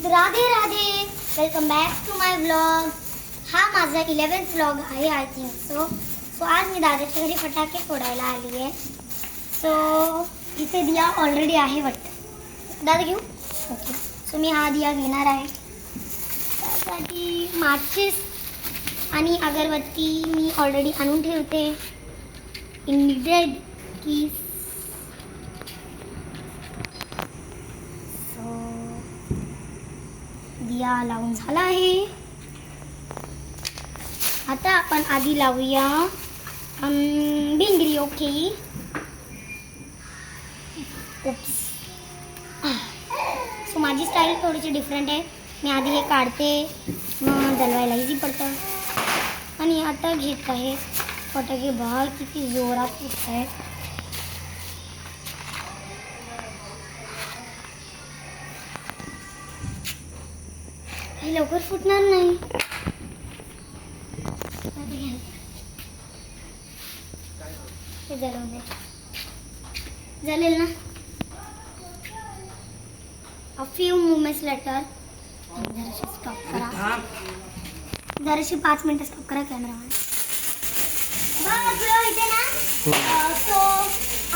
Radhe Radhe, welcome back to my vlog. हा माझा 11th vlog आहे आय थिंक सो आज मी दादाच्या घरी फटाके फोडायला आली आहे. सो इथे दिया ऑलरेडी आहे वाटतं. दादा घेऊ? ओके. सो मी हा दिया घेणार आहे. त्यासाठी माचिस आणि अगरबत्ती मी ऑलरेडी आणून ठेवते. इनग्रेड की दिया लावून झाला आहे. आता आपण आधी लावूया बिंगरी. ओके. उप्स. सो माझी स्टाईल थोडीशी डिफरंट आहे. मी आधी हे काढते, मग जलवायला इझी पडतं. आणि आता घेत आहे फटाके. बघा किती जोरात फुटत आहेत. हे लवकर फुटणार नाही. हे जलवून दे. जलेल ना. A few moments later. जराशी स्टॉप करा. जराशी 5 मिनिटं स्टॉप करा कॅमेरामॅन. इथे ना. सो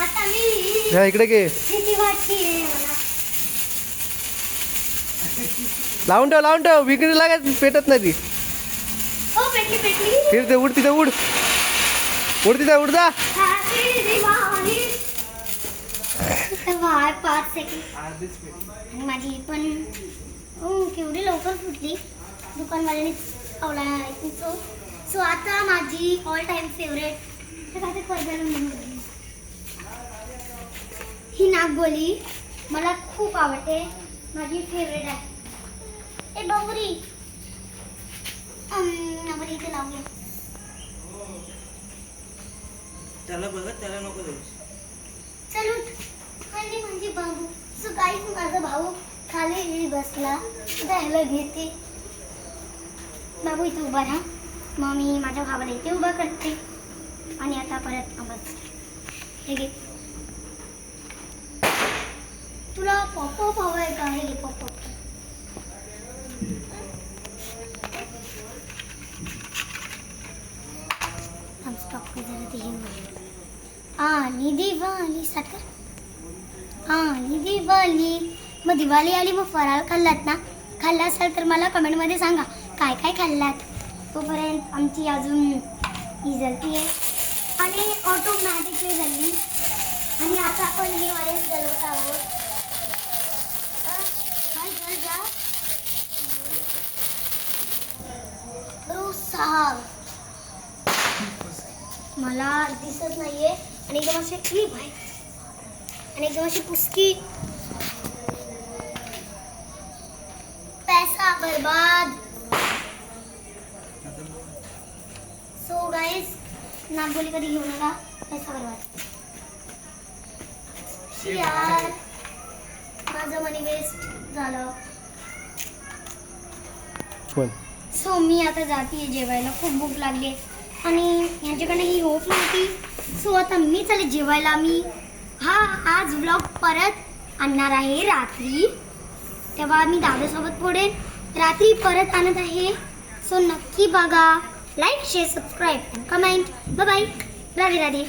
आता मी इकडे घे. किती वाटते मला. लावून ठेव विक्री लागत पेटत नाही ती. हो पेटली. फिरते उड तिथे उड तिथे उड जा. Bye 5 second. माझी पण केवढी लवकर फुटली. दुकानवाल्याने आवला नाही. सो आता माझी ऑल टाइम फेवरेट ही नागबोली मला खूप आवडते. माझी फेवरेट आहे. ए बाबुरी आपण इथे लावूया. त्याला बघत त्याला नको देऊ. चल उठ. आणि म्हणजे बाबू. सो गाईस माझा भाऊ खाली बसला. त्याला घेते. बाबू इथे उभा राहा. मग मी माझ्या भावाला इथे उभा करते. आणि आता परत आवाज. हे घे. तुला पॉपअप हवं आहे का? हे घे पॉपअप. आली दिवाळी साखर. आली दिवाळी. मग दिवाळी आली. मग फराळ खाल्लात ना? खाल्ला असाल तर मला कमेंटमध्ये सांगा काय काय खाल्लात. तोपर्यंत आमची अजून ही जलती आहे आणि ऑटोमॅटिकली झाली. आणि आता आपण हे वाले जलवत आहोत. मला दिसत नाहीये. आणि एकदम अशी क्लिप आहे. आणि एकदम अशी पुसकी. पैसा बर्बाद. सो गाइस नागबोली कधी घेऊ नका. पैसा बर्बाद. यार माझं मनी वेस्ट झालं. सो मी आता जाते जेवायला. खूप भूक लागली आणि ह्यांच्याकडे ही होप नव्हती. सो आता मी चालेल जेवायला. मी आज व्लॉग परत आणणार आहे रात्री. तेव्हा मी दादासोबत फोडेन. रात्री परत आणत आहे. सो नक्की बघा. Like share subscribe comment. Bye bye. Radhe Radhe.